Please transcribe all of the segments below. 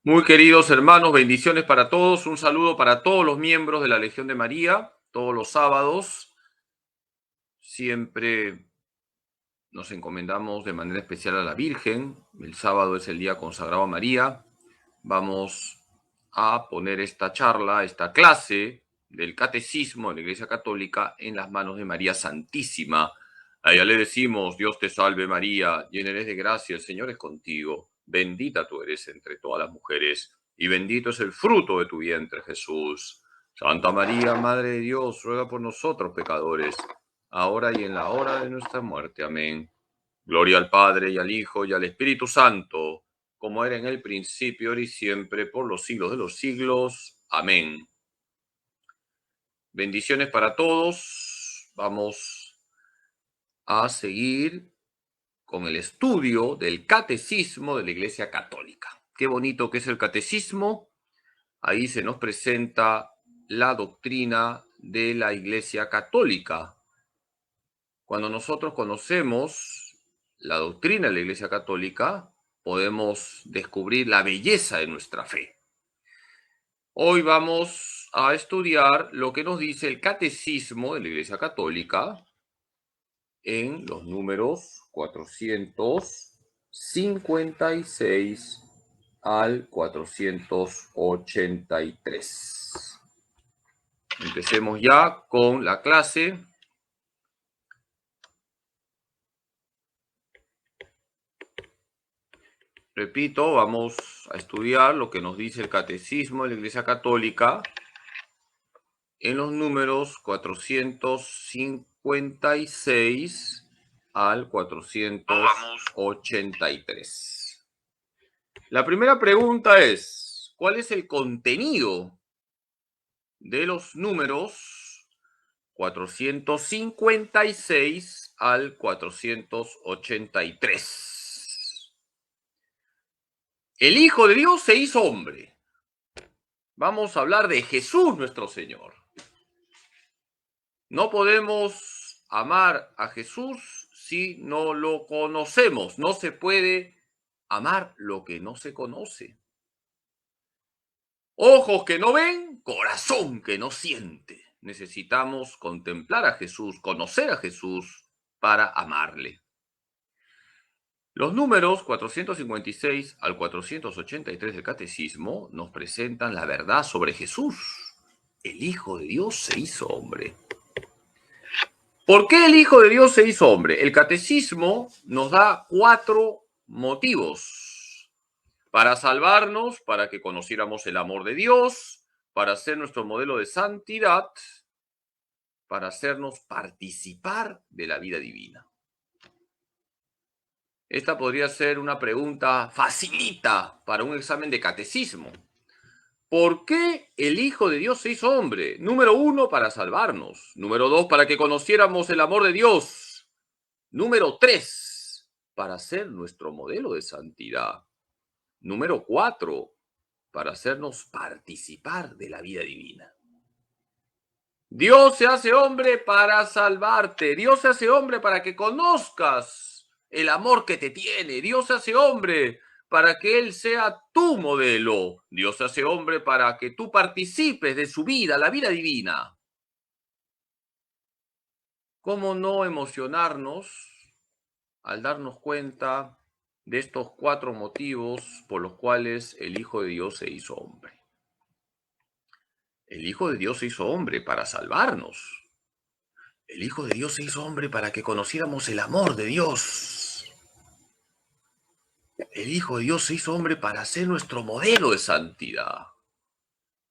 Muy queridos hermanos, bendiciones para todos. Un saludo para todos los miembros de la Legión de María. Todos los sábados siempre nos encomendamos de manera especial a la Virgen. El sábado es el día consagrado a María. Vamos a poner esta charla, esta clase del catecismo de la Iglesia Católica en las manos de María Santísima. A ella le decimos: Dios te salve María, llena eres de gracia, el Señor es contigo. Bendita tú eres entre todas las mujeres y bendito es el fruto de tu vientre, Jesús. Santa María, Madre de Dios, ruega por nosotros pecadores, ahora y en la hora de nuestra muerte. Amén. Gloria al Padre, y al Hijo, y al Espíritu Santo, como era en el principio, ahora y siempre, por los siglos de los siglos. Amén. Bendiciones para todos. Vamos a seguir con el estudio del Catecismo de la Iglesia Católica. Qué bonito que es el Catecismo. Ahí se nos presenta la doctrina de la Iglesia Católica. Cuando nosotros conocemos la doctrina de la Iglesia Católica, podemos descubrir la belleza de nuestra fe. Hoy vamos a estudiar lo que nos dice el Catecismo de la Iglesia Católica en los números 456 al 483. Empecemos ya con la clase. Repito, vamos a estudiar lo que nos dice el Catecismo de la Iglesia Católica en los números 456 al 483. La primera pregunta es: ¿cuál es el contenido de los números 456 al 483? El Hijo de Dios se hizo hombre. Vamos a hablar de Jesús nuestro Señor. No podemos amar a Jesús si no lo conocemos. No se puede amar lo que no se conoce. Ojos que no ven, corazón que no siente. Necesitamos contemplar a Jesús, conocer a Jesús para amarle. Los números 456 al 483 del Catecismo nos presentan la verdad sobre Jesús. El Hijo de Dios se hizo hombre. ¿Por qué el Hijo de Dios se hizo hombre? El Catecismo nos da 4 motivos para salvarnos, para que conociéramos el amor de Dios, para ser nuestro modelo de santidad, para hacernos participar de la vida divina. Esta podría ser una pregunta facilita para un examen de catecismo. ¿Por qué el Hijo de Dios se hizo hombre? Número 1, para salvarnos. Número 2, para que conociéramos el amor de Dios. Número 3, para ser nuestro modelo de santidad. Número 4, para hacernos participar de la vida divina. Dios se hace hombre para salvarte. Dios se hace hombre para que conozcas el amor que te tiene. Dios se hace hombre para que Él sea tu modelo. Dios se hace hombre para que tú participes de su vida, la vida divina. ¿Cómo no emocionarnos al darnos cuenta de estos 4 motivos por los cuales el Hijo de Dios se hizo hombre? El Hijo de Dios se hizo hombre para salvarnos. El Hijo de Dios se hizo hombre para que conociéramos el amor de Dios. El Hijo de Dios se hizo hombre para ser nuestro modelo de santidad.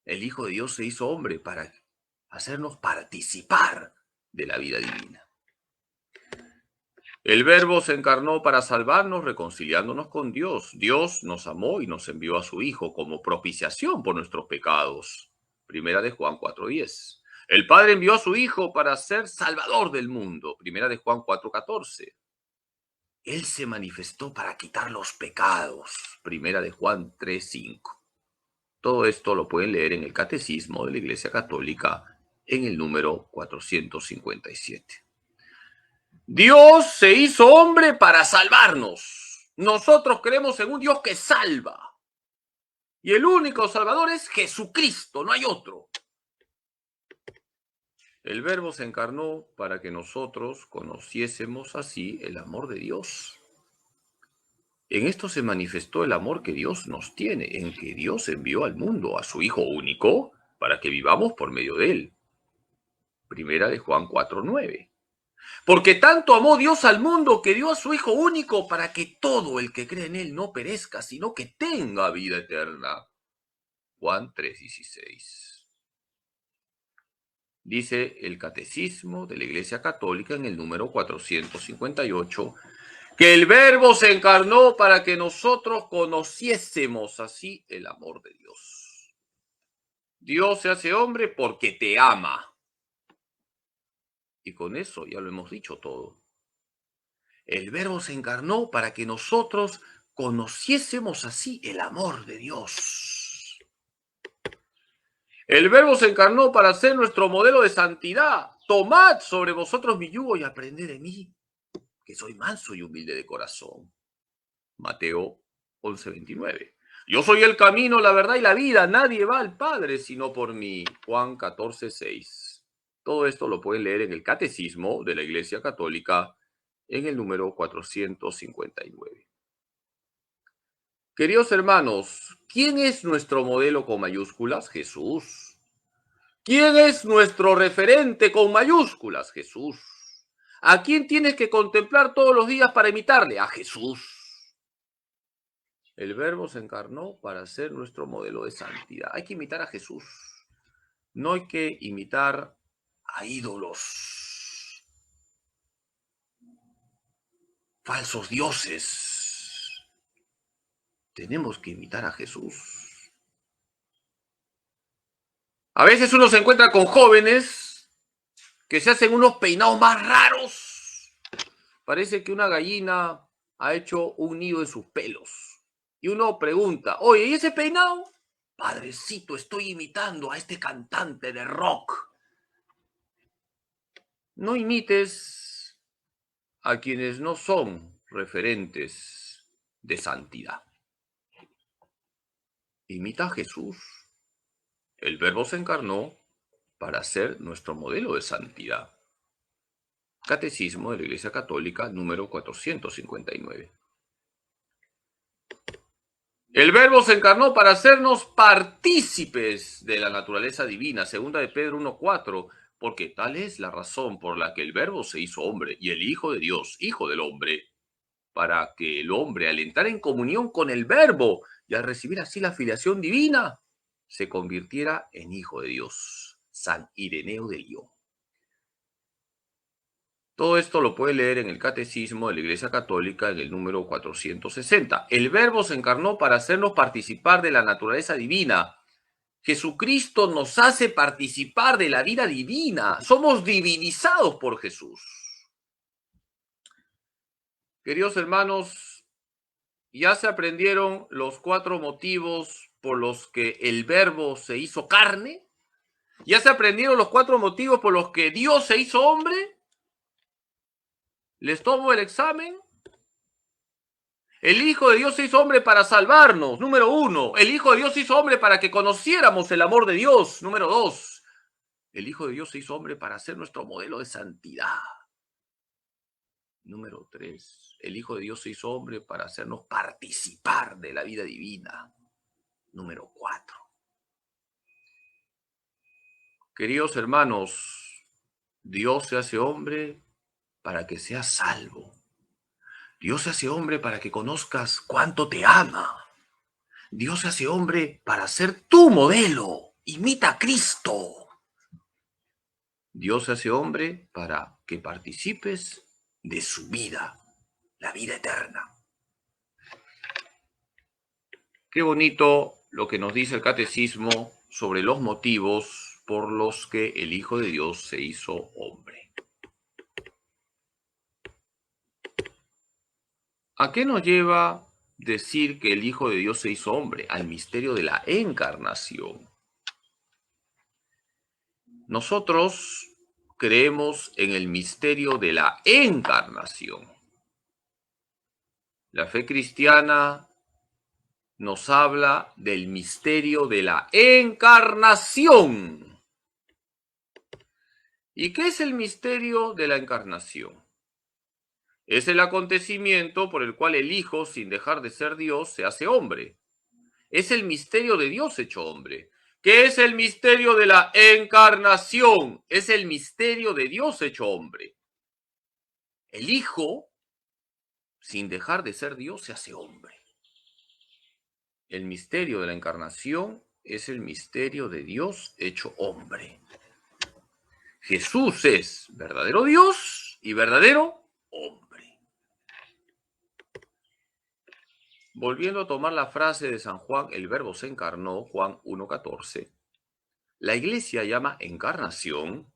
El Hijo de Dios se hizo hombre para hacernos participar de la vida divina. El Verbo se encarnó para salvarnos, reconciliándonos con Dios. Dios nos amó y nos envió a su Hijo como propiciación por nuestros pecados. Primera de Juan 4:10. El Padre envió a su Hijo para ser Salvador del mundo. Primera de Juan 4:14. Él se manifestó para quitar los pecados. Primera de Juan 3:5. Todo esto lo pueden leer en el Catecismo de la Iglesia Católica en el número 457. Dios se hizo hombre para salvarnos. Nosotros creemos en un Dios que salva. Y el único Salvador es Jesucristo, no hay otro. El Verbo se encarnó para que nosotros conociésemos así el amor de Dios. En esto se manifestó el amor que Dios nos tiene, en que Dios envió al mundo a su Hijo único para que vivamos por medio de él. Primera de Juan 4:9. Porque tanto amó Dios al mundo que dio a su Hijo único para que todo el que cree en él no perezca, sino que tenga vida eterna. Juan 3:16. Dice el Catecismo de la Iglesia Católica en el número 458, que el Verbo se encarnó para que nosotros conociésemos así el amor de Dios. Dios se hace hombre porque te ama. Y con eso ya lo hemos dicho todo. El Verbo se encarnó para que nosotros conociésemos así el amor de Dios. El Verbo se encarnó para ser nuestro modelo de santidad. Tomad sobre vosotros mi yugo y aprended de mí, que soy manso y humilde de corazón. Mateo 11:29. Yo soy el camino, la verdad y la vida. Nadie va al Padre sino por mí. Juan 14:6. Todo esto lo pueden leer en el Catecismo de la Iglesia Católica en el número 459. Queridos hermanos, ¿quién es nuestro modelo con mayúsculas? Jesús. ¿Quién es nuestro referente con mayúsculas? Jesús. ¿A quién tienes que contemplar todos los días para imitarle? A Jesús. El Verbo se encarnó para ser nuestro modelo de santidad. Hay que imitar a Jesús. No hay que imitar a ídolos, falsos dioses. Tenemos que imitar a Jesús. A veces uno se encuentra con jóvenes que se hacen unos peinados más raros. Parece que una gallina ha hecho un nido en sus pelos. Y uno pregunta, oye, ¿y ese peinado? Padrecito, estoy imitando a este cantante de rock. No imites a quienes no son referentes de santidad. Imita a Jesús. El Verbo se encarnó para ser nuestro modelo de santidad. Catecismo de la Iglesia Católica, número 459. El Verbo se encarnó para hacernos partícipes de la naturaleza divina, segunda de Pedro 1:4, porque tal es la razón por la que el Verbo se hizo hombre y el Hijo de Dios, Hijo del hombre, para que el hombre, al entrar en comunión con el Verbo y al recibir así la filiación divina, se convirtiera en Hijo de Dios. San Ireneo de Lyon. Todo esto lo puede leer en el Catecismo de la Iglesia Católica en el número 460. El Verbo se encarnó para hacernos participar de la naturaleza divina. Jesucristo nos hace participar de la vida divina. Somos divinizados por Jesús. Queridos hermanos, ya se aprendieron los 4 motivos por los que el Verbo se hizo carne. Ya se aprendieron los 4 motivos por los que Dios se hizo hombre. ¿Les tomo el examen? El Hijo de Dios se hizo hombre para salvarnos, número 1. El Hijo de Dios se hizo hombre para que conociéramos el amor de Dios, número 2. El Hijo de Dios se hizo hombre para ser nuestro modelo de santidad. Número 3. El Hijo de Dios se hizo hombre para hacernos participar de la vida divina. Número 4. Queridos hermanos, Dios se hace hombre para que seas salvo. Dios se hace hombre para que conozcas cuánto te ama. Dios se hace hombre para ser tu modelo. Imita a Cristo. Dios se hace hombre para que participes de su vida, la vida eterna. Qué bonito lo que nos dice el Catecismo sobre los motivos por los que el Hijo de Dios se hizo hombre. ¿A qué nos lleva decir que el Hijo de Dios se hizo hombre? Al misterio de la encarnación. Nosotros creemos en el misterio de la encarnación. La fe cristiana nos habla del misterio de la encarnación. ¿Y qué es el misterio de la encarnación? Es el acontecimiento por el cual el Hijo, sin dejar de ser Dios, se hace hombre. Es el misterio de Dios hecho hombre. ¿Qué es el misterio de la encarnación? Es el misterio de Dios hecho hombre. El Hijo, sin dejar de ser Dios, se hace hombre. El misterio de la encarnación es el misterio de Dios hecho hombre. Jesús es verdadero Dios y verdadero hombre. Volviendo a tomar la frase de San Juan, el verbo se encarnó, Juan 1:14. La Iglesia llama encarnación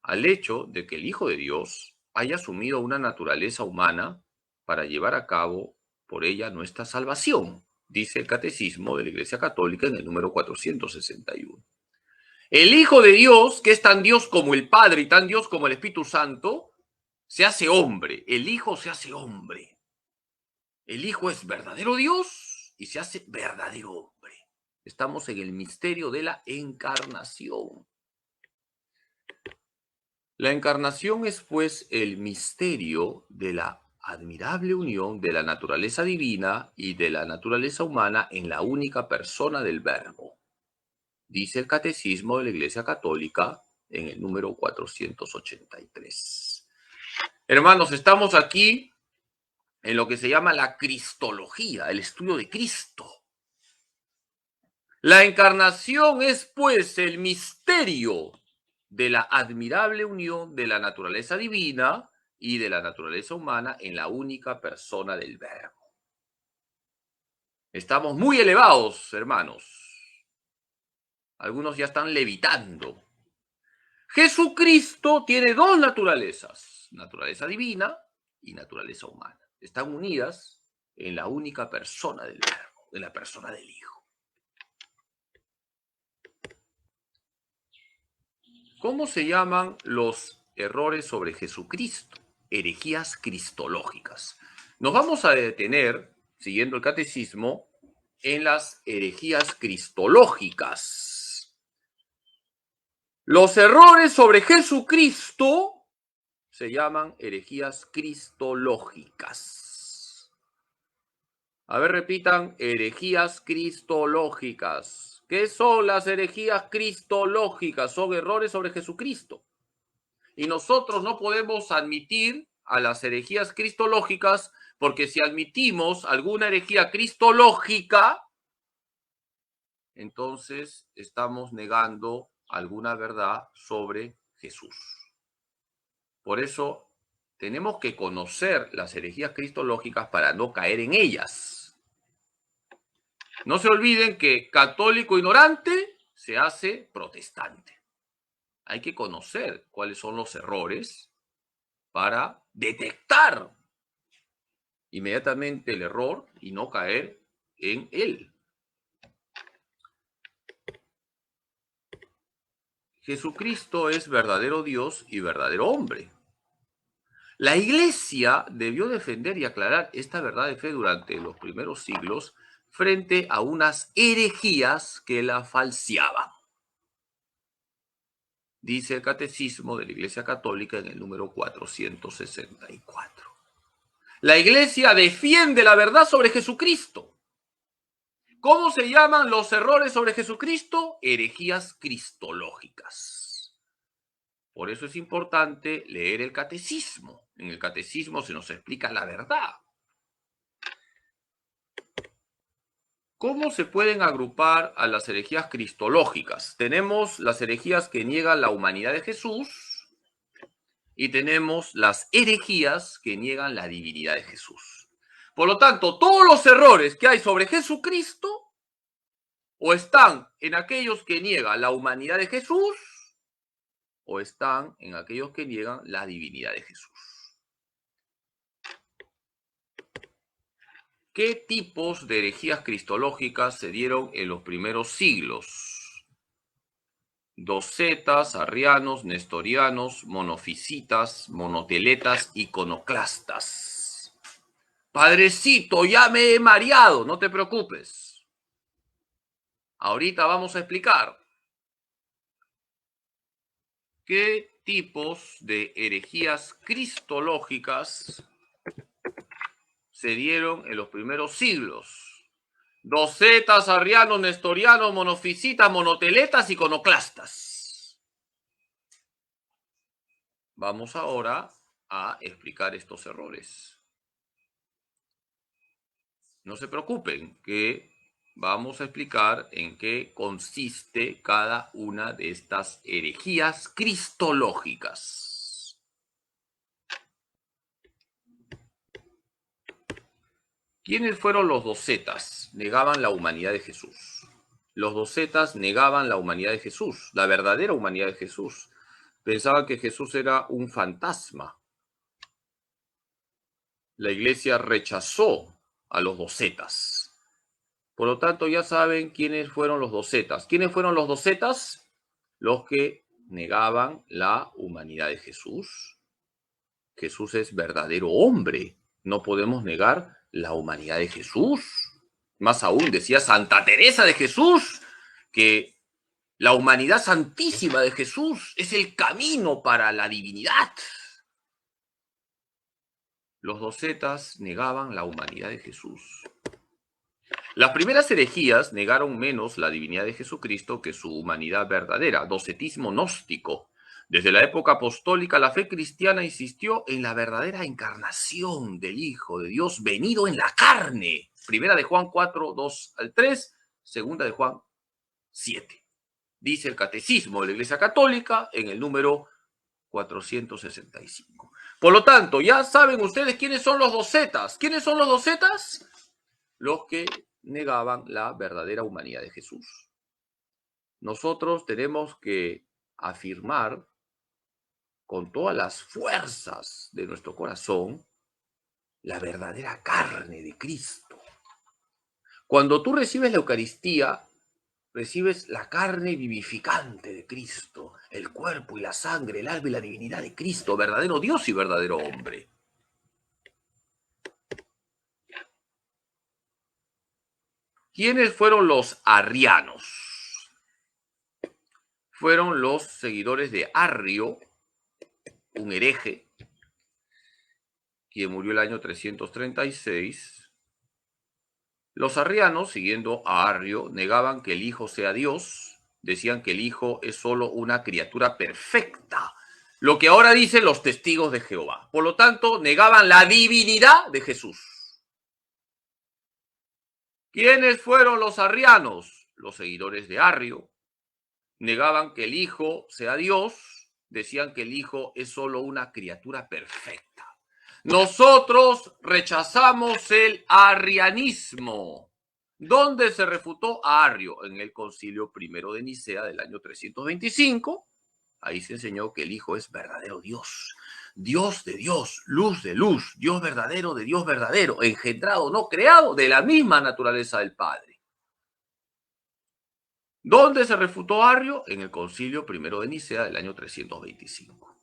al hecho de que el Hijo de Dios haya asumido una naturaleza humana para llevar a cabo por ella nuestra salvación, dice el Catecismo de la Iglesia Católica en el número 461. El Hijo de Dios, que es tan Dios como el Padre y tan Dios como el Espíritu Santo, se hace hombre. El Hijo se hace hombre. El Hijo es verdadero Dios y se hace verdadero hombre. Estamos en el misterio de la encarnación. La encarnación es, pues, el misterio de la admirable unión de la naturaleza divina y de la naturaleza humana en la única persona del Verbo, dice el Catecismo de la Iglesia Católica en el número 483. Hermanos, estamos aquí en lo que se llama la cristología, el estudio de Cristo. La encarnación es, pues, el misterio de la admirable unión de la naturaleza divina y de la naturaleza humana en la única persona del Verbo. Estamos muy elevados, hermanos. Algunos ya están levitando. Jesucristo tiene dos naturalezas, naturaleza divina y naturaleza humana. Están unidas en la única persona del Verbo, en la persona del Hijo. ¿Cómo se llaman los errores sobre Jesucristo? Herejías cristológicas. Nos vamos a detener, siguiendo el catecismo, en las herejías cristológicas. Los errores sobre Jesucristo se llaman herejías cristológicas. A ver, repitan, herejías cristológicas. ¿Qué son las herejías cristológicas? Son errores sobre Jesucristo. Y nosotros no podemos admitir a las herejías cristológicas, porque si admitimos alguna herejía cristológica, entonces estamos negando alguna verdad sobre Jesús. Por eso tenemos que conocer las herejías cristológicas para no caer en ellas. No se olviden que católico ignorante se hace protestante. Hay que conocer cuáles son los errores para detectar inmediatamente el error y no caer en él. Jesucristo es verdadero Dios y verdadero hombre. La Iglesia debió defender y aclarar esta verdad de fe durante los primeros siglos frente a unas herejías que la falseaban. Dice el Catecismo de la Iglesia Católica en el número 464. La Iglesia defiende la verdad sobre Jesucristo. ¿Cómo se llaman los errores sobre Jesucristo? Herejías cristológicas. Por eso es importante leer el Catecismo. En el Catecismo se nos explica la verdad. ¿Cómo se pueden agrupar a las herejías cristológicas? Tenemos las herejías que niegan la humanidad de Jesús y tenemos las herejías que niegan la divinidad de Jesús. Por lo tanto, todos los errores que hay sobre Jesucristo o están en aquellos que niegan la humanidad de Jesús o están en aquellos que niegan la divinidad de Jesús. ¿Qué tipos de herejías cristológicas se dieron en los primeros siglos? Docetas, arrianos, nestorianos, monofisitas, monoteletas, iconoclastas. Padrecito, ya me he mareado, no te preocupes. Ahorita vamos a explicar qué tipos de herejías cristológicas se dieron en los primeros siglos. Docetas, arrianos, nestorianos, monofisitas, monoteletas, iconoclastas. Vamos ahora a explicar estos errores. No se preocupen, que vamos a explicar en qué consiste cada una de estas herejías cristológicas. ¿Quiénes fueron los docetas? Negaban la humanidad de Jesús. Los docetas negaban la humanidad de Jesús, la verdadera humanidad de Jesús. Pensaban que Jesús era un fantasma. La iglesia rechazó a los docetas. Por lo tanto, ya saben quiénes fueron los docetas. ¿Quiénes fueron los docetas? Los que negaban la humanidad de Jesús. Jesús es verdadero hombre. No podemos negar la humanidad de Jesús. Más aún, decía Santa Teresa de Jesús, que la humanidad santísima de Jesús es el camino para la divinidad. Los docetas negaban la humanidad de Jesús. Las primeras herejías negaron menos la divinidad de Jesucristo que su humanidad verdadera, docetismo gnóstico. Desde la época apostólica, la fe cristiana insistió en la verdadera encarnación del Hijo de Dios venido en la carne. Primera de Juan 4, 2 al 3, segunda de Juan 7. Dice el Catecismo de la Iglesia Católica en el número 465. Por lo tanto, ya saben ustedes quiénes son los docetas. ¿Quiénes son los docetas? Los que negaban la verdadera humanidad de Jesús. Nosotros tenemos que afirmar con todas las fuerzas de nuestro corazón la verdadera carne de Cristo. Cuando tú recibes la Eucaristía, recibes la carne vivificante de Cristo, el cuerpo y la sangre, el alma y la divinidad de Cristo, verdadero Dios y verdadero hombre. ¿Quiénes fueron los arrianos? Fueron los seguidores de Arrio, un hereje, quien murió el año 336. Los arrianos, siguiendo a Arrio, negaban que el Hijo sea Dios, decían que el Hijo es solo una criatura perfecta, lo que ahora dicen los testigos de Jehová. Por lo tanto, negaban la divinidad de Jesús. ¿Quiénes fueron los arrianos? Los seguidores de Arrio. Negaban que el Hijo sea Dios, decían que el Hijo es solo una criatura perfecta. Nosotros rechazamos el arrianismo. ¿Dónde se refutó a Arrio? En el Concilio I de Nicea del año 325. Ahí se enseñó que el Hijo es verdadero Dios. Dios de Dios, luz de luz, Dios verdadero de Dios verdadero, engendrado, no creado, de la misma naturaleza del Padre. ¿Dónde se refutó Arrio? En el Concilio I de Nicea del año 325.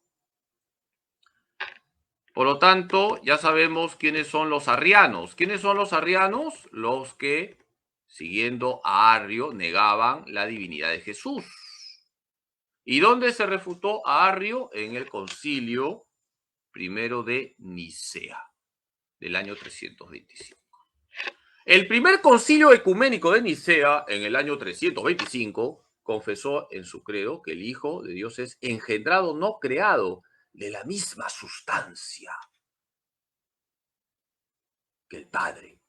Por lo tanto, ya sabemos quiénes son los arrianos. ¿Quiénes son los arrianos? Los que, siguiendo a Arrio, negaban la divinidad de Jesús. ¿Y dónde se refutó a Arrio? En el Concilio I de Nicea del año 325. El primer concilio ecuménico de Nicea, en el año 325, confesó en su credo que el Hijo de Dios es engendrado, no creado, de la misma sustancia que el Padre,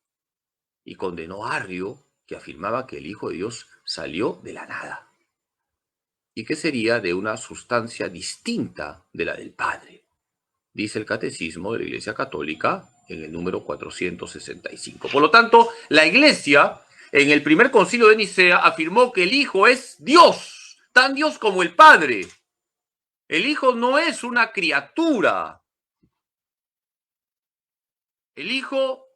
y condenó a Arrio, que afirmaba que el Hijo de Dios salió de la nada y que sería de una sustancia distinta de la del Padre, dice el Catecismo de la Iglesia Católica en el número 465. Por lo tanto, la Iglesia en el primer concilio de Nicea afirmó que el Hijo es Dios, tan Dios como el Padre. El Hijo no es una criatura. El Hijo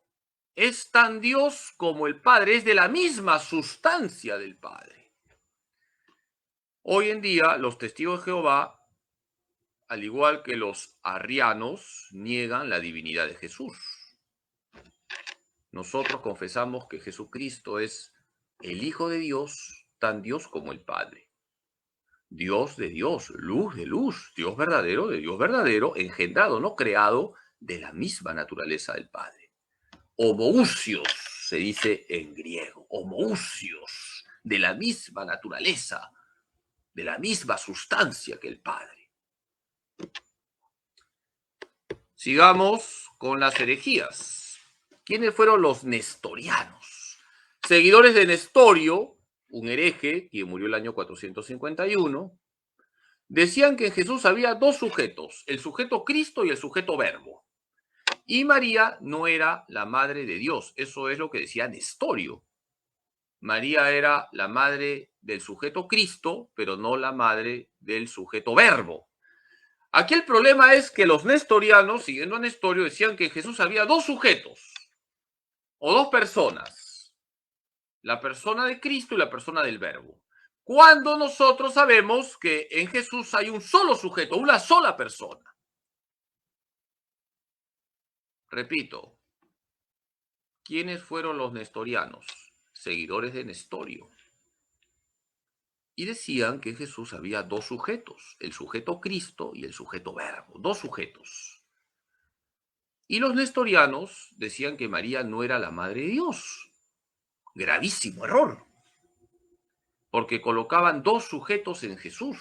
es tan Dios como el Padre, es de la misma sustancia del Padre. Hoy en día, los testigos de Jehová, al igual que los arrianos, niegan la divinidad de Jesús. Nosotros confesamos que Jesucristo es el Hijo de Dios tan Dios como el Padre. Dios de Dios, luz de luz, Dios verdadero de Dios verdadero, engendrado, no creado, de la misma naturaleza del Padre. Homoousios, se dice en griego, homoousios, de la misma naturaleza, de la misma sustancia que el Padre. Sigamos con las herejías. ¿Quiénes fueron los nestorianos? Seguidores de Nestorio, un hereje, quien murió el año 451, decían que en Jesús había dos sujetos, el sujeto Cristo y el sujeto Verbo. Y María no era la madre de Dios, eso es lo que decía Nestorio. María era la madre del sujeto Cristo, pero no la madre del sujeto Verbo. Aquí el problema es que los nestorianos, siguiendo a Nestorio, decían que en Jesús había dos sujetos o dos personas, la persona de Cristo y la persona del Verbo. Cuando nosotros sabemos que en Jesús hay un solo sujeto, una sola persona. Repito, ¿quiénes fueron los nestorianos? Seguidores de Nestorio. Y decían que en Jesús había dos sujetos, el sujeto Cristo y el sujeto Verbo, dos sujetos. Y los nestorianos decían que María no era la madre de Dios. Gravísimo error, porque colocaban dos sujetos en Jesús.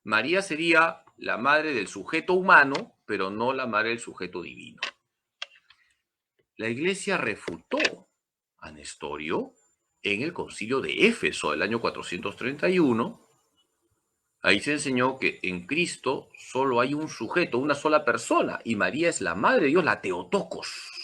María sería la madre del sujeto humano, pero no la madre del sujeto divino. La Iglesia refutó a Nestorio en el concilio de Éfeso del año 431. Ahí se enseñó que en Cristo solo hay un sujeto, una sola persona, y María es la madre de Dios, la Teotocos.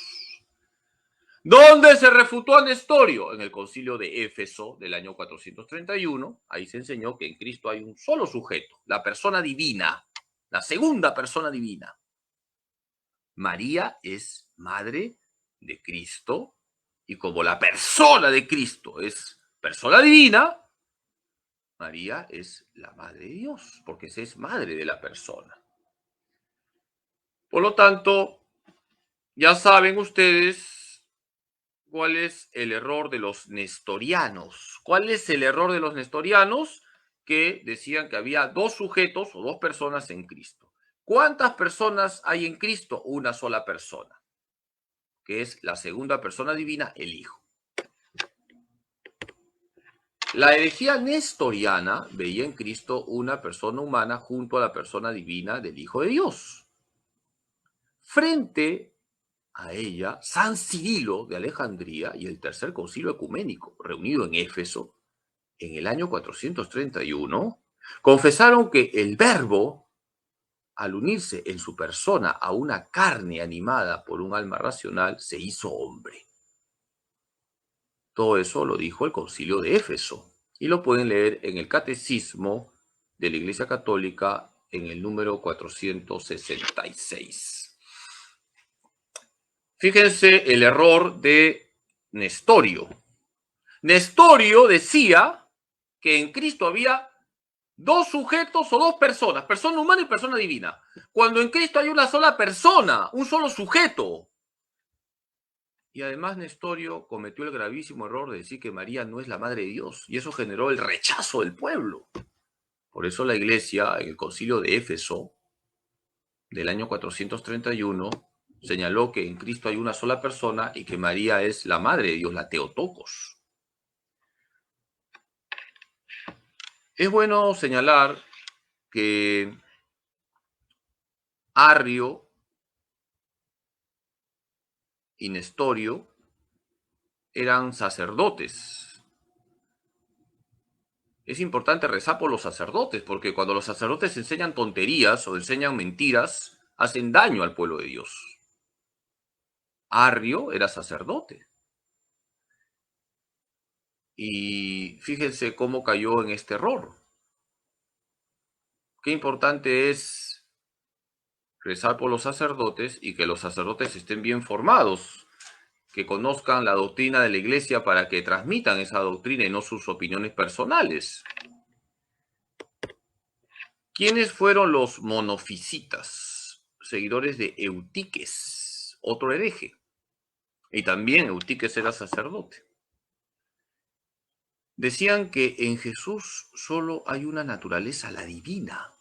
¿Dónde se refutó a Nestorio? En el concilio de Éfeso del año 431. Ahí se enseñó que en Cristo hay un solo sujeto, la persona divina, la segunda persona divina. María es madre de Cristo, y como la persona de Cristo es persona divina, María es la madre de Dios, porque esa es madre de la persona. Por lo tanto, ya saben ustedes cuál es el error de los nestorianos. ¿Cuál es el error de los nestorianos? Que decían que había dos sujetos o dos personas en Cristo. ¿Cuántas personas hay en Cristo? Una sola persona, que es la segunda persona divina, el Hijo. La herejía nestoriana veía en Cristo una persona humana junto a la persona divina del Hijo de Dios. Frente a ella, San Cirilo de Alejandría y el Tercer Concilio Ecuménico, reunido en Éfeso en el año 431, confesaron que el Verbo, al unirse en su persona a una carne animada por un alma racional, se hizo hombre. Todo eso lo dijo el Concilio de Éfeso y lo pueden leer en el Catecismo de la Iglesia Católica en el número 466. Fíjense el error de Nestorio. Nestorio decía que en Cristo había dos sujetos o dos personas, persona humana y persona divina, cuando en Cristo hay una sola persona, un solo sujeto. Y además Nestorio cometió el gravísimo error de decir que María no es la madre de Dios, y eso generó el rechazo del pueblo. Por eso la Iglesia, en el Concilio de Éfeso del año 431, señaló que en Cristo hay una sola persona y que María es la madre de Dios, la Teotocos. Es bueno señalar que Arrio y Nestorio eran sacerdotes. Es importante rezar por los sacerdotes, porque cuando los sacerdotes enseñan tonterías o enseñan mentiras, hacen daño al pueblo de Dios. Arrio era sacerdote. Y fíjense cómo cayó en este error. Qué importante es rezar por los sacerdotes y que los sacerdotes estén bien formados, que conozcan la doctrina de la Iglesia para que transmitan esa doctrina y no sus opiniones personales. ¿Quiénes fueron los monofisitas? Seguidores de Eutiques, otro hereje. Y también Eutiques era sacerdote. Decían que en Jesús solo hay una naturaleza, la divina.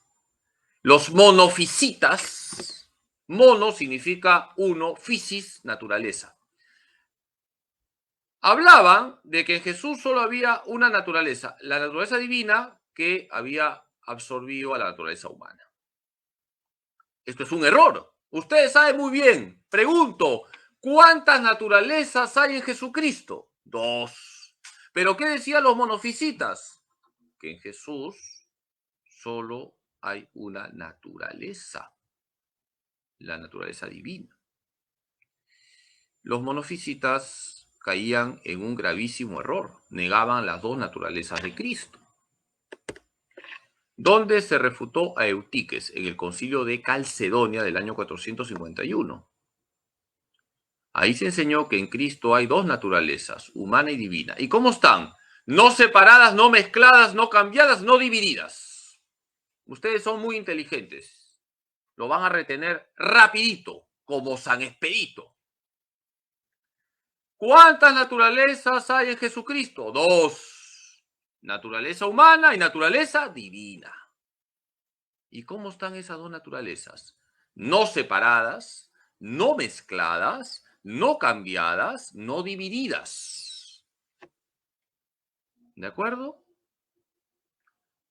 Los monofisitas, mono significa uno, physis, naturaleza. Hablaban de que en Jesús solo había una naturaleza, la naturaleza divina que había absorbido a la naturaleza humana. Esto es un error. Ustedes saben muy bien. Pregunto, ¿cuántas naturalezas hay en Jesucristo? 2. ¿Pero qué decían los monofisitas? Que en Jesús solo hay una naturaleza, la naturaleza divina. Los monofisitas caían en un gravísimo error. Negaban las dos naturalezas de Cristo. ¿Dónde se refutó a Eutiques? En el concilio de Calcedonia del año 451. Ahí se enseñó que en Cristo hay dos naturalezas, humana y divina. ¿Y cómo están? No separadas, no mezcladas, no cambiadas, no divididas. Ustedes son muy inteligentes. Lo van a retener rapidito, como San Expedito. ¿Cuántas naturalezas hay en Jesucristo? 2. Naturaleza humana y naturaleza divina. ¿Y cómo están esas dos naturalezas? No separadas, no mezcladas, no cambiadas, no divididas. ¿De acuerdo?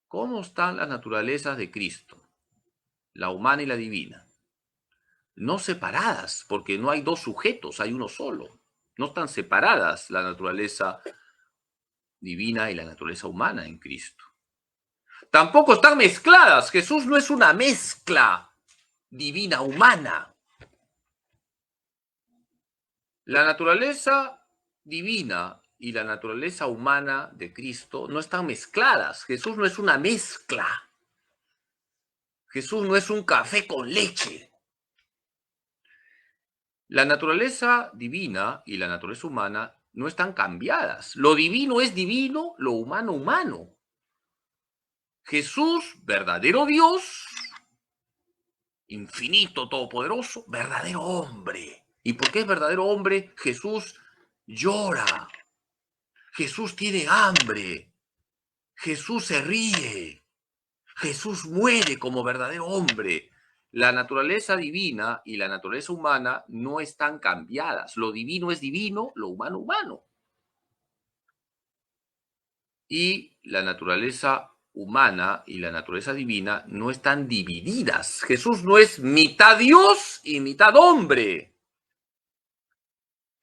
¿Cómo están las naturalezas de Cristo? La humana y la divina. No separadas, porque no hay dos sujetos, hay uno solo. No están separadas la naturaleza divina y la naturaleza humana en Cristo. Tampoco están mezcladas. Jesús no es una mezcla divina humana. La naturaleza divina y la naturaleza humana de Cristo no están mezcladas. Jesús no es una mezcla. Jesús no es un café con leche. La naturaleza divina y la naturaleza humana no están cambiadas. Lo divino es divino, lo humano humano. Jesús, verdadero Dios, infinito, todopoderoso, verdadero hombre. ¿Y por qué es verdadero hombre? Jesús llora. Jesús tiene hambre. Jesús se ríe. Jesús muere como verdadero hombre. La naturaleza divina y la naturaleza humana no están cambiadas. Lo divino es divino, lo humano humano. Y la naturaleza humana y la naturaleza divina no están divididas. Jesús no es mitad Dios y mitad hombre.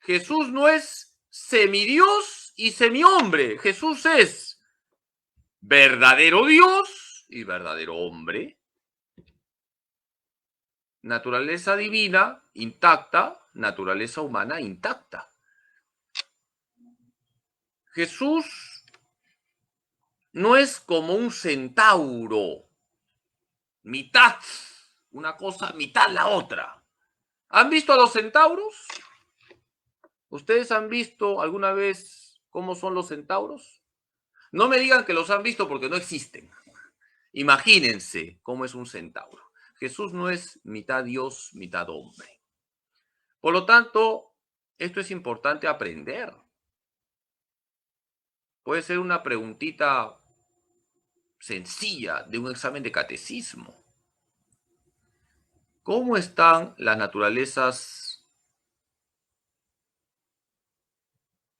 Jesús no es semidios y semihombre. Jesús es verdadero Dios y verdadero hombre. Naturaleza divina intacta, naturaleza humana intacta. Jesús no es como un centauro, mitad una cosa, mitad la otra. ¿Han visto a los centauros? ¿Ustedes han visto alguna vez cómo son los centauros? No me digan que los han visto porque no existen. Imagínense cómo es un centauro. Jesús no es mitad Dios, mitad hombre. Por lo tanto, esto es importante aprender. Puede ser una preguntita sencilla de un examen de catecismo. ¿Cómo están las naturalezas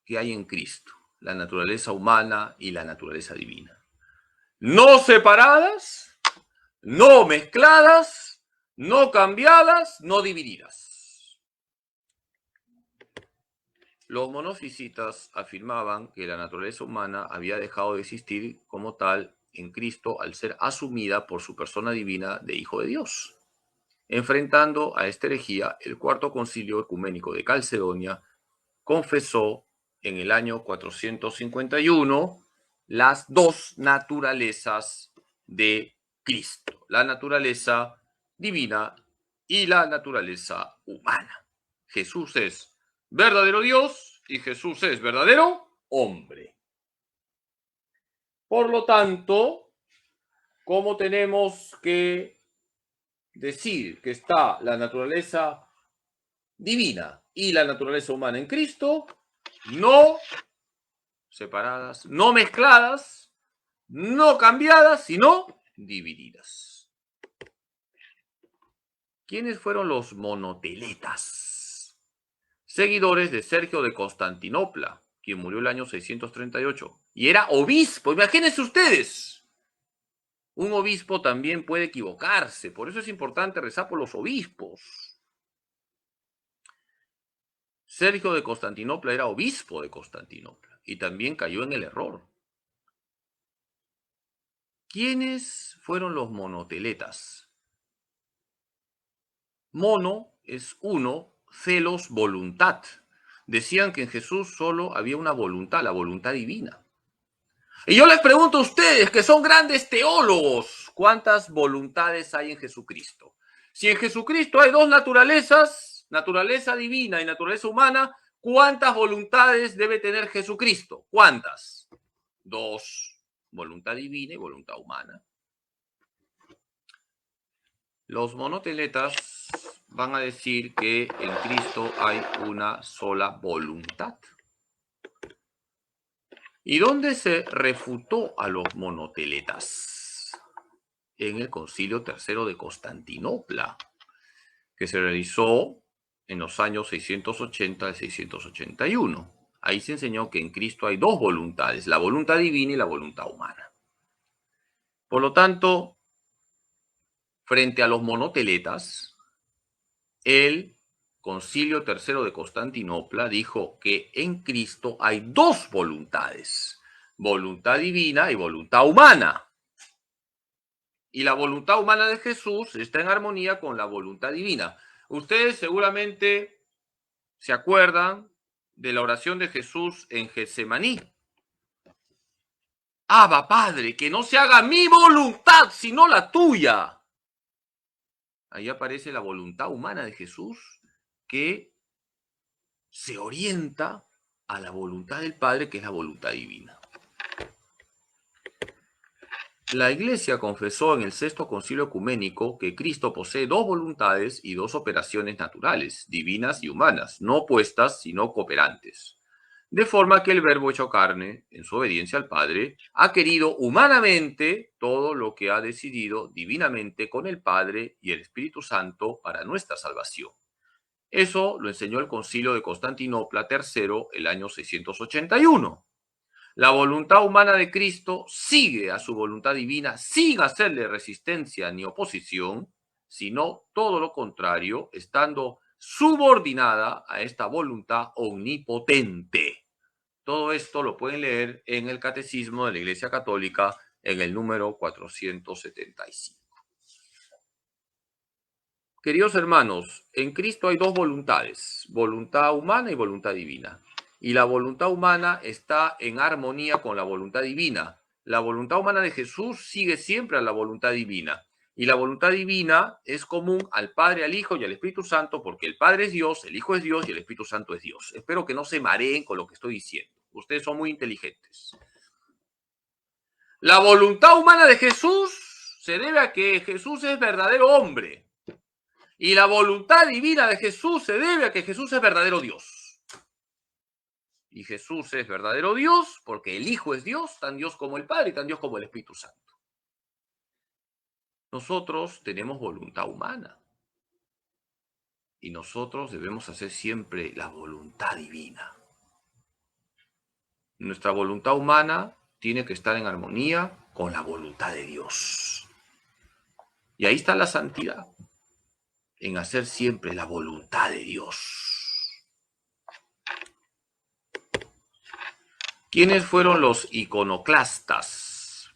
que hay en Cristo? La naturaleza humana y la naturaleza divina. No separadas, no mezcladas, no cambiadas, no divididas. Los monofisitas afirmaban que la naturaleza humana había dejado de existir como tal en Cristo al ser asumida por su persona divina de Hijo de Dios. Enfrentando a esta herejía, el Cuarto Concilio Ecuménico de Calcedonia confesó en el año 451 las dos naturalezas de Cristo, la naturaleza divina y la naturaleza humana. Jesús es verdadero Dios y Jesús es verdadero hombre. Por lo tanto, ¿cómo tenemos que decir que está la naturaleza divina y la naturaleza humana en Cristo? No separadas, no mezcladas, no cambiadas, sino divididas. ¿Quiénes fueron los monoteletas? Seguidores de Sergio de Constantinopla, quien murió el año 638. Y era obispo, imagínense ustedes. Un obispo también puede equivocarse, por eso es importante rezar por los obispos. Sergio de Constantinopla era obispo de Constantinopla y también cayó en el error. ¿Quiénes fueron los monoteletas? Mono es uno, celos, voluntad. Decían que en Jesús solo había una voluntad, la voluntad divina. Y yo les pregunto a ustedes, que son grandes teólogos, ¿cuántas voluntades hay en Jesucristo? Si en Jesucristo hay dos naturalezas, naturaleza divina y naturaleza humana, ¿cuántas voluntades debe tener Jesucristo? ¿Cuántas? Dos, voluntad divina y voluntad humana. Los monoteletas van a decir que en Cristo hay una sola voluntad. ¿Y dónde se refutó a los monoteletas? En el Concilio III de Constantinopla, que se realizó en los años 680 al 681. Ahí se enseñó que en Cristo hay dos voluntades, la voluntad divina y la voluntad humana. Por lo tanto, frente a los monoteletas, el Concilio III de Constantinopla dijo que en Cristo hay dos voluntades, voluntad divina y voluntad humana. Y la voluntad humana de Jesús está en armonía con la voluntad divina. Ustedes seguramente se acuerdan de la oración de Jesús en Getsemaní. Abba, Padre, que no se haga mi voluntad, sino la tuya. Ahí aparece la voluntad humana de Jesús que se orienta a la voluntad del Padre, que es la voluntad divina. La Iglesia confesó en el Sexto Concilio Ecuménico que Cristo posee dos voluntades y dos operaciones naturales, divinas y humanas, no opuestas, sino cooperantes. De forma que el Verbo hecho carne, en su obediencia al Padre, ha querido humanamente todo lo que ha decidido divinamente con el Padre y el Espíritu Santo para nuestra salvación. Eso lo enseñó el Concilio de Constantinopla III el año 681. La voluntad humana de Cristo sigue a su voluntad divina sin hacerle resistencia ni oposición, sino todo lo contrario, estando subordinada a esta voluntad omnipotente. Todo esto lo pueden leer en el Catecismo de la Iglesia Católica en el número 475. Queridos hermanos, en Cristo hay dos voluntades, voluntad humana y voluntad divina. Y la voluntad humana está en armonía con la voluntad divina. La voluntad humana de Jesús sigue siempre a la voluntad divina. Y la voluntad divina es común al Padre, al Hijo y al Espíritu Santo, porque el Padre es Dios, el Hijo es Dios y el Espíritu Santo es Dios. Espero que no se mareen con lo que estoy diciendo. Ustedes son muy inteligentes. La voluntad humana de Jesús se debe a que Jesús es verdadero hombre. Y la voluntad divina de Jesús se debe a que Jesús es verdadero Dios. Y Jesús es verdadero Dios porque el Hijo es Dios, tan Dios como el Padre y tan Dios como el Espíritu Santo. Nosotros tenemos voluntad humana. Y nosotros debemos hacer siempre la voluntad divina. Nuestra voluntad humana tiene que estar en armonía con la voluntad de Dios. Y ahí está la santidad, en hacer siempre la voluntad de Dios. ¿Quiénes fueron los iconoclastas?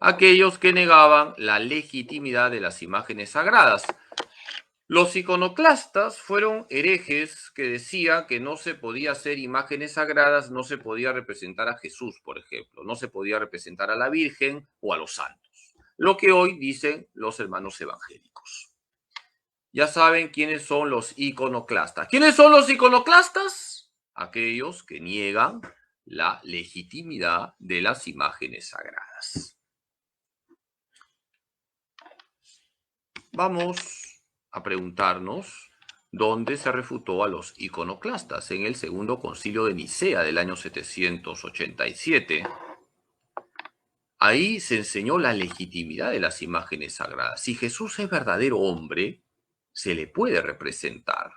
Aquellos que negaban la legitimidad de las imágenes sagradas. Los iconoclastas fueron herejes que decían que no se podía hacer imágenes sagradas, no se podía representar a Jesús, por ejemplo, no se podía representar a la Virgen o a los santos. Lo que hoy dicen los hermanos evangélicos. Ya saben quiénes son los iconoclastas. ¿Quiénes son los iconoclastas? Aquellos que niegan la legitimidad de las imágenes sagradas. Vamos a preguntarnos, donde se refutó a los iconoclastas en el Segundo Concilio de Nicea del año 787. Ahí se enseñó la legitimidad de las imágenes sagradas. Si Jesús es verdadero hombre, se le puede representar.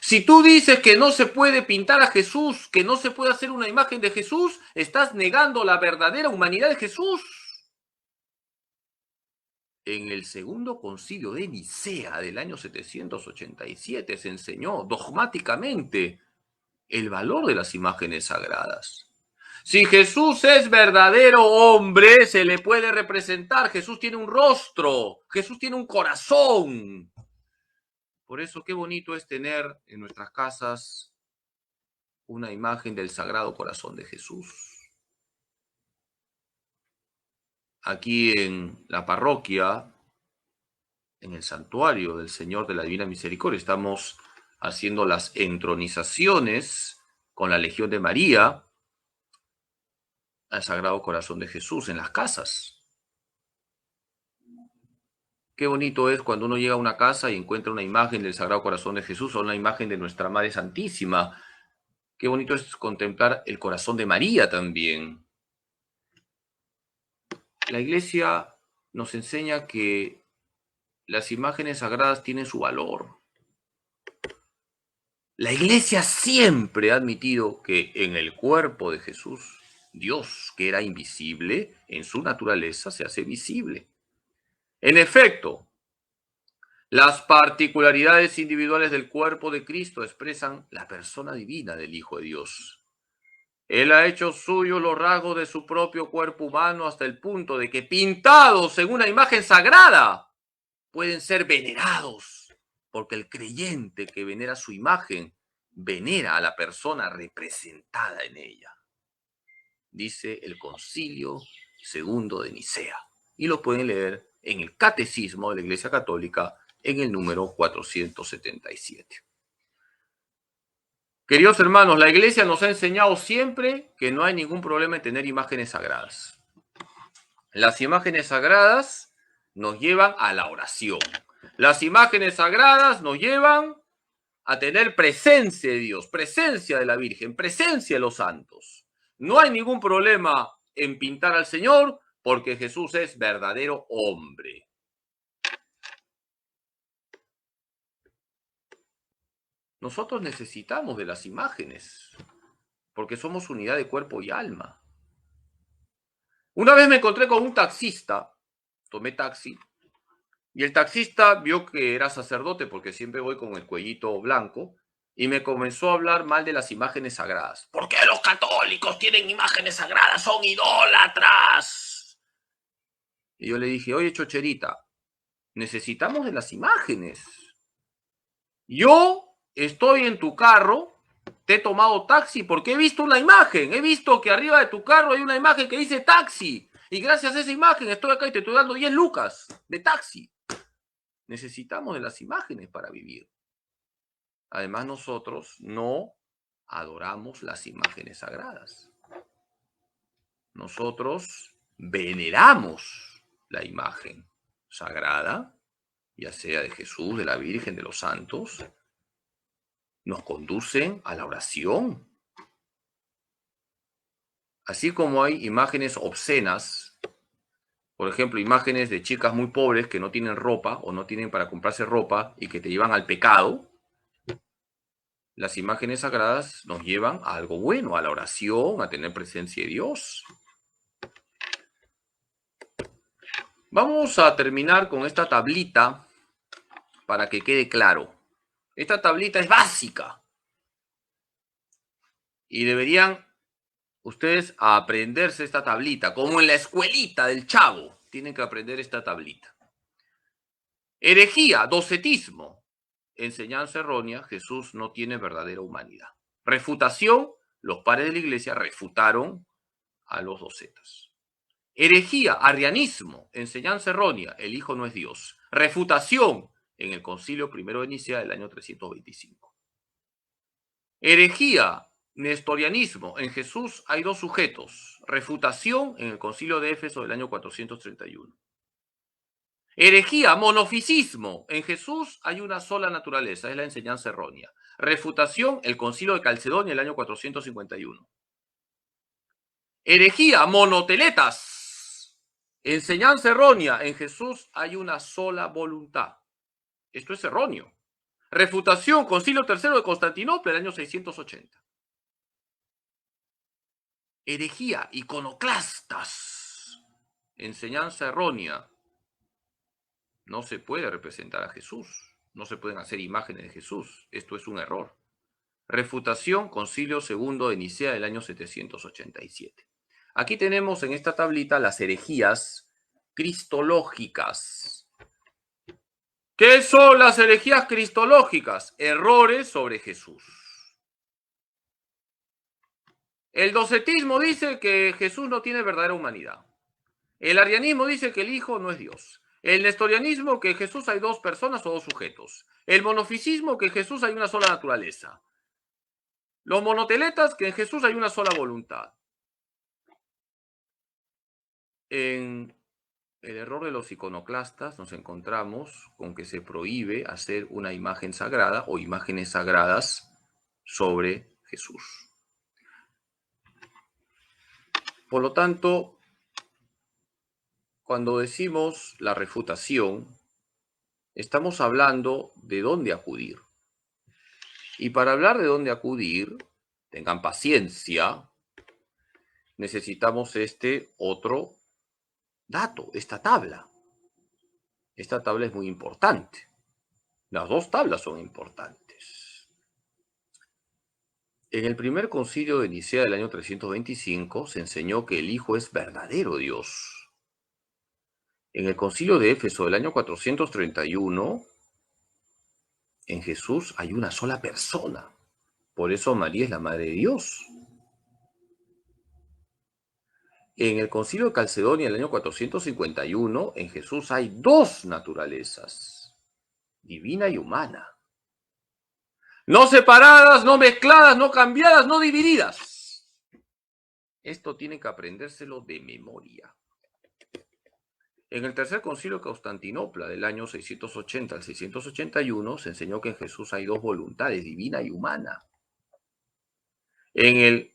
Si tú dices que no se puede pintar a Jesús, que no se puede hacer una imagen de Jesús, estás negando la verdadera humanidad de Jesús. En el Segundo Concilio de Nicea del año 787 se enseñó dogmáticamente el valor de las imágenes sagradas. Si Jesús es verdadero hombre, se le puede representar. Jesús tiene un rostro, Jesús tiene un corazón. Por eso qué bonito es tener en nuestras casas una imagen del Sagrado Corazón de Jesús. Aquí en la parroquia, en el santuario del Señor de la Divina Misericordia, estamos haciendo las entronizaciones con la Legión de María al Sagrado Corazón de Jesús en las casas. Qué bonito es cuando uno llega a una casa y encuentra una imagen del Sagrado Corazón de Jesús o una imagen de nuestra Madre Santísima. Qué bonito es contemplar el corazón de María también. La Iglesia nos enseña que las imágenes sagradas tienen su valor. La Iglesia siempre ha admitido que en el cuerpo de Jesús, Dios, que era invisible, en su naturaleza se hace visible. En efecto, las particularidades individuales del cuerpo de Cristo expresan la persona divina del Hijo de Dios. Él ha hecho suyo los rasgos de su propio cuerpo humano hasta el punto de que, pintados en una imagen sagrada, pueden ser venerados, porque el creyente que venera su imagen venera a la persona representada en ella, dice el Concilio Segundo de Nicea. Y lo pueden leer en el Catecismo de la Iglesia Católica en el número 477. Queridos hermanos, la Iglesia nos ha enseñado siempre que no hay ningún problema en tener imágenes sagradas. Las imágenes sagradas nos llevan a la oración. Las imágenes sagradas nos llevan a tener presencia de Dios, presencia de la Virgen, presencia de los santos. No hay ningún problema en pintar al Señor porque Jesús es verdadero hombre. Nosotros necesitamos de las imágenes porque somos unidad de cuerpo y alma. Una vez me encontré con un taxista, tomé taxi, y el taxista vio que era sacerdote porque siempre voy con el cuellito blanco y me comenzó a hablar mal de las imágenes sagradas. ¿Por qué los católicos tienen imágenes sagradas? Son idólatras. Y yo le dije, oye, chocherita, necesitamos de las imágenes. Yo estoy en tu carro, te he tomado taxi porque he visto una imagen. He visto que arriba de tu carro hay una imagen que dice taxi. Y gracias a esa imagen estoy acá y te estoy dando 10 lucas de taxi. Necesitamos de las imágenes para vivir. Además, nosotros no adoramos las imágenes sagradas. Nosotros veneramos la imagen sagrada, ya sea de Jesús, de la Virgen, de los santos. Nos conducen a la oración. Así como hay imágenes obscenas, por ejemplo, imágenes de chicas muy pobres que no tienen ropa o no tienen para comprarse ropa y que te llevan al pecado, las imágenes sagradas nos llevan a algo bueno, a la oración, a tener presencia de Dios. Vamos a terminar con esta tablita para que quede claro. Esta tablita es básica y deberían ustedes aprenderse esta tablita, como en la escuelita del Chavo. Tienen que aprender esta tablita. Herejía, docetismo. Enseñanza errónea, Jesús no tiene verdadera humanidad. Refutación, los padres de la iglesia refutaron a los docetas. Herejía, arrianismo, enseñanza errónea, el Hijo no es Dios. Refutación, en el Concilio Primero de Nicea del año 325. Herejía, nestorianismo, en Jesús hay dos sujetos. Refutación, en el Concilio de Éfeso del año 431. Herejía, monofisismo. En Jesús hay una sola naturaleza, es la enseñanza errónea. Refutación, el Concilio de Calcedonia, el año 451. Herejía, monoteletas. Enseñanza errónea. En Jesús hay una sola voluntad. Esto es erróneo. Refutación, Concilio III de Constantinopla, el año 680. Herejía, iconoclastas. Enseñanza errónea. No se puede representar a Jesús. No se pueden hacer imágenes de Jesús. Esto es un error. Refutación, Concilio II de Nicea del año 787. Aquí tenemos en esta tablita las herejías cristológicas. ¿Qué son las herejías cristológicas? Errores sobre Jesús. El docetismo dice que Jesús no tiene verdadera humanidad. El arianismo dice que el Hijo no es Dios. El nestorianismo que en Jesús hay dos personas o dos sujetos. El monofisismo que en Jesús hay una sola naturaleza. Los monoteletas que en Jesús hay una sola voluntad. En el error de los iconoclastas nos encontramos con que se prohíbe hacer una imagen sagrada o imágenes sagradas sobre Jesús. Por lo tanto, cuando decimos la refutación, estamos hablando de dónde acudir. Y para hablar de dónde acudir, tengan paciencia, necesitamos este otro dato, esta tabla. Esta tabla es muy importante. Las dos tablas son importantes. En el primer concilio de Nicea del año 325 se enseñó que el Hijo es verdadero Dios. En el concilio de Éfeso del año 431, en Jesús hay una sola persona. Por eso María es la Madre de Dios. En el concilio de Calcedonia del año 451, en Jesús hay dos naturalezas, divina y humana. No separadas, no mezcladas, no cambiadas, no divididas. Esto tienen que aprendérselo de memoria. En el tercer concilio de Constantinopla del año 680 al 681 se enseñó que en Jesús hay dos voluntades, divina y humana. En el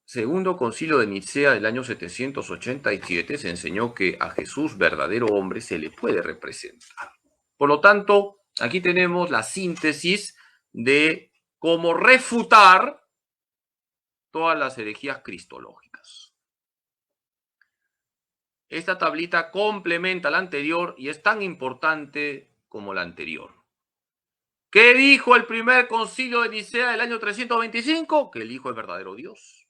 segundo concilio de Nicea del año 787 se enseñó que a Jesús, verdadero hombre, se le puede representar. Por lo tanto, aquí tenemos la síntesis de cómo refutar todas las herejías cristológicas. Esta tablita complementa la anterior y es tan importante como la anterior. ¿Qué dijo el primer concilio de Nicea del año 325? Que el Hijo es verdadero Dios.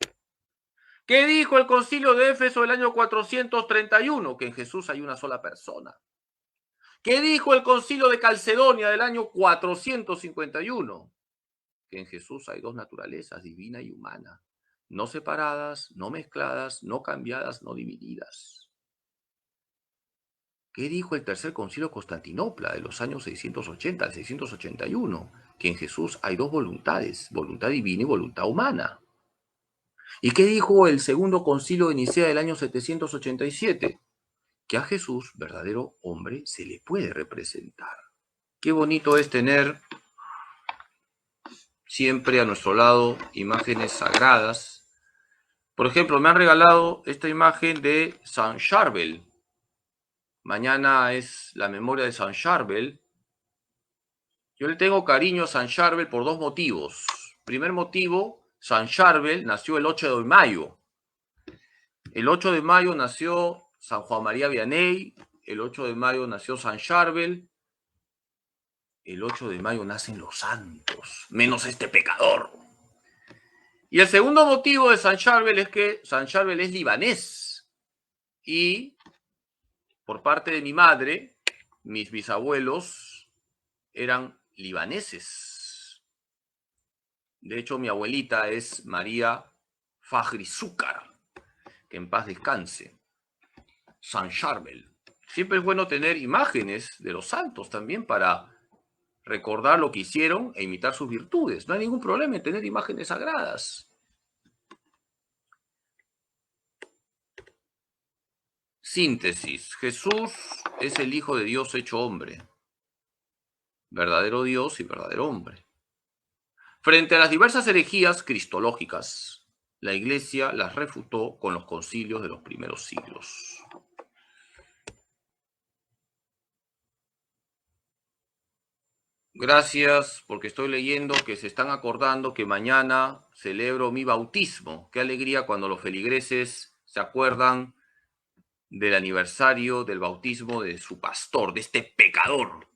¿Qué dijo el concilio de Éfeso del año 431? Que en Jesús hay una sola persona. ¿Qué dijo el concilio de Calcedonia del año 451? Que en Jesús hay dos naturalezas, divina y humana, no separadas, no mezcladas, no cambiadas, no divididas. ¿Qué dijo el tercer concilio de Constantinopla de los años 680 al 681? Que en Jesús hay dos voluntades, voluntad divina y voluntad humana. ¿Y qué dijo el segundo concilio de Nicea del año 787? Que a Jesús, verdadero hombre, se le puede representar. Qué bonito es tener siempre a nuestro lado imágenes sagradas. Por ejemplo, me han regalado esta imagen de San Charbel. Mañana es la memoria de San Charbel. Yo le tengo cariño a San Charbel por dos motivos. Primer motivo, San Charbel nació el 8 de mayo. El 8 de mayo nació San Juan María Vianney. El 8 de mayo nació San Charbel. El 8 de mayo nacen los santos, menos este pecador. Y el segundo motivo de San Charbel es que San Charbel es libanés. Y por parte de mi madre, mis bisabuelos eran libaneses. De hecho, mi abuelita es María Fajri Zúcar, que en paz descanse. San Charbel. Siempre es bueno tener imágenes de los santos también para recordar lo que hicieron e imitar sus virtudes. No hay ningún problema en tener imágenes sagradas. Síntesis. Jesús es el Hijo de Dios hecho hombre. Verdadero Dios y verdadero hombre. Frente a las diversas herejías cristológicas, la Iglesia las refutó con los concilios de los primeros siglos. Gracias, porque estoy leyendo que se están acordando que mañana celebro mi bautismo. Qué alegría cuando los feligreses se acuerdan del aniversario del bautismo de su pastor, de este pecador.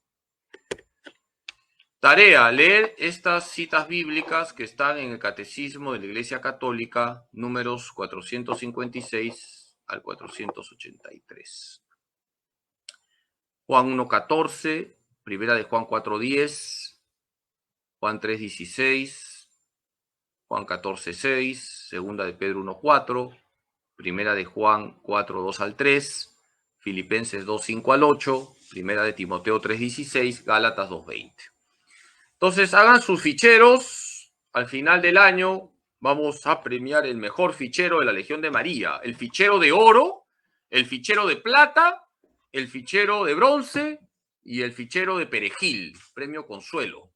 Tarea, leer estas citas bíblicas que están en el Catecismo de la Iglesia Católica, números 456 al 483. Juan 1:14, primera de Juan 4:10, Juan 3:16, Juan 14:6, segunda de Pedro 1:4, primera de Juan 4:2 al 3, Filipenses 2:5 al 8, primera de Timoteo 3:16, Gálatas 2:20. Entonces, hagan sus ficheros. Al final del año vamos a premiar el mejor fichero de la Legión de María. El fichero de oro, el fichero de plata, el fichero de bronce y el fichero de perejil. Premio Consuelo.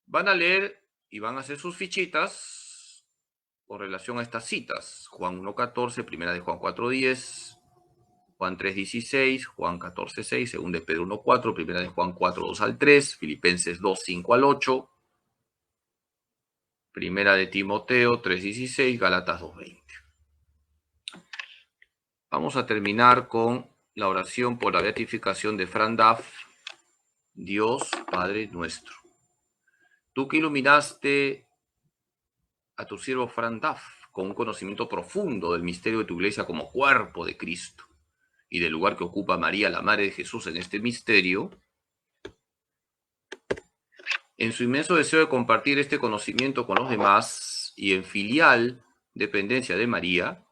Van a leer y van a hacer sus fichitas con relación a estas citas. Juan 1:14, primera de Juan 4:10. Juan 3:16, Juan 14:6, segunda de Pedro 1:4, primera de Juan 4:2 al 3, Filipenses 2:5 al 8, primera de Timoteo 3:16, Gálatas 2:20. Vamos a terminar con la oración por la beatificación de Fran Duff. Dios Padre nuestro, tú que iluminaste a tu siervo Fran Duff con un conocimiento profundo del misterio de tu iglesia como cuerpo de Cristo y del lugar que ocupa María, la Madre de Jesús, en este misterio, en su inmenso deseo de compartir este conocimiento con los demás y en filial dependencia de María,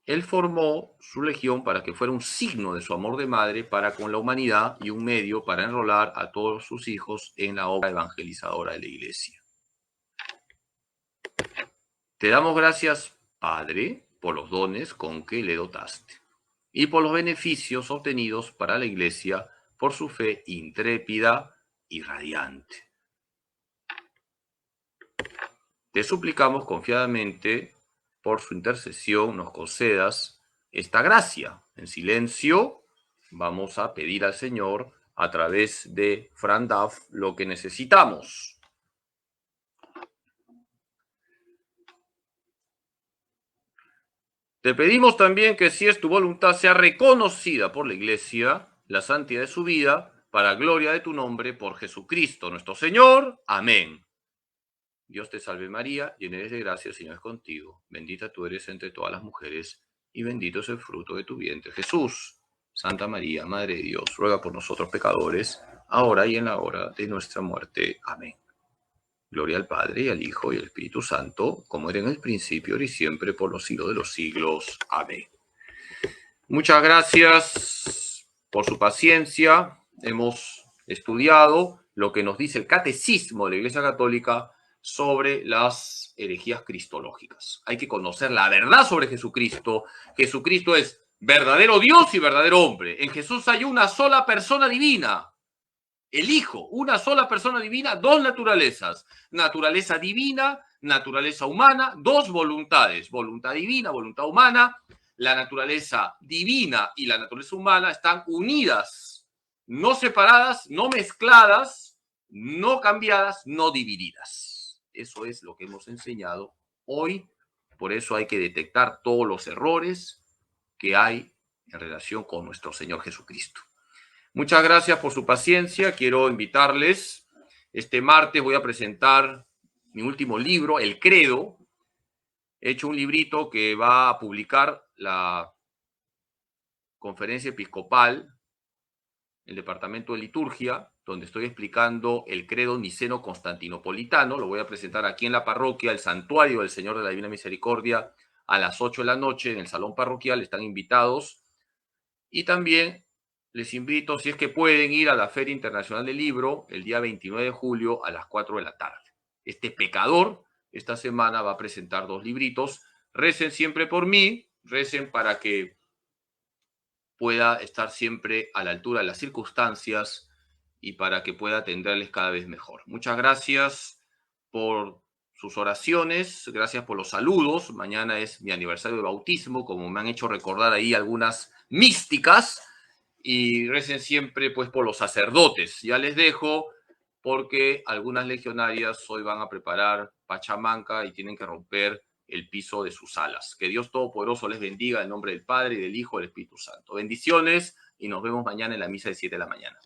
él formó su legión para que fuera un signo de su amor de madre para con la humanidad y un medio para enrolar a todos sus hijos en la obra evangelizadora de la Iglesia. Te damos gracias, Padre, por los dones con que le dotaste y por los beneficios obtenidos para la Iglesia por su fe intrépida y radiante. Te suplicamos confiadamente, por su intercesión, nos concedas esta gracia. En silencio vamos a pedir al Señor, a través de Fran Duff, lo que necesitamos. Te pedimos también que, si es tu voluntad, sea reconocida por la Iglesia la santidad de su vida, para gloria de tu nombre, por Jesucristo nuestro Señor. Amén. Dios te salve María, llena eres de gracia, el Señor es contigo. Bendita tú eres entre todas las mujeres, y bendito es el fruto de tu vientre, Jesús. Santa María, Madre de Dios, ruega por nosotros pecadores, ahora y en la hora de nuestra muerte. Amén. Gloria al Padre, y al Hijo, y al Espíritu Santo, como era en el principio, ahora y siempre, por los siglos de los siglos. Amén. Muchas gracias por su paciencia. Hemos estudiado lo que nos dice el Catecismo de la Iglesia Católica sobre las herejías cristológicas. Hay que conocer la verdad sobre Jesucristo. Jesucristo es verdadero Dios y verdadero hombre. En Jesús hay una sola persona divina, el Hijo, una sola persona divina, dos naturalezas. Naturaleza divina, naturaleza humana, dos voluntades. Voluntad divina, voluntad humana. La naturaleza divina y la naturaleza humana están unidas, no separadas, no mezcladas, no cambiadas, no divididas. Eso es lo que hemos enseñado hoy. Por eso hay que detectar todos los errores que hay en relación con nuestro Señor Jesucristo. Muchas gracias por su paciencia. Quiero invitarles. Este martes voy a presentar mi último libro, El Credo. He hecho un librito que va a publicar la Conferencia Episcopal, el Departamento de Liturgia, donde estoy explicando el Credo Niceno-Constantinopolitano. Lo voy a presentar aquí en la parroquia, el Santuario del Señor de la Divina Misericordia, a las 8 de la noche en el Salón Parroquial. Están invitados. Y también les invito, si es que pueden, ir a la Feria Internacional del Libro el día 29 de julio a las 4 de la tarde. Este pecador esta semana va a presentar 2 libritos. Recen siempre por mí, recen para que pueda estar siempre a la altura de las circunstancias y para que pueda atenderles cada vez mejor. Muchas gracias por sus oraciones, gracias por los saludos. Mañana es mi aniversario de bautismo, como me han hecho recordar ahí algunas místicas, y recen siempre pues por los sacerdotes. Ya les dejo porque algunas legionarias hoy van a preparar pachamanca y tienen que romper el piso de sus alas. Que Dios Todopoderoso les bendiga en nombre del Padre, y del Hijo y del Espíritu Santo. Bendiciones y nos vemos mañana en la misa de 7 de la mañana.